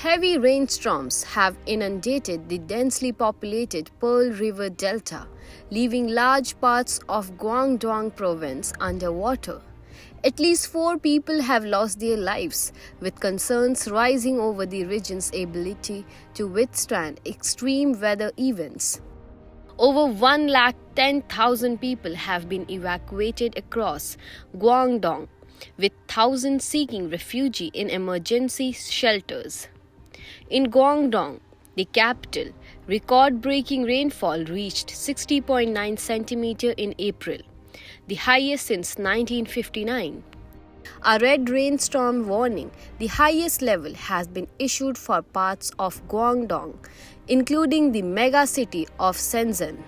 Heavy rainstorms have inundated the densely populated Pearl River Delta, leaving large parts of Guangdong province underwater. At least 4 people have lost their lives, with concerns rising over the region's ability to withstand extreme weather events. Over 110,000 people have been evacuated across Guangdong, with thousands seeking refuge in emergency shelters. In Guangdong, the capital, record-breaking rainfall reached 60.9 cm in April, the highest since 1959. A red rainstorm warning, the highest level, has been issued for parts of Guangdong, including the mega city of Shenzhen.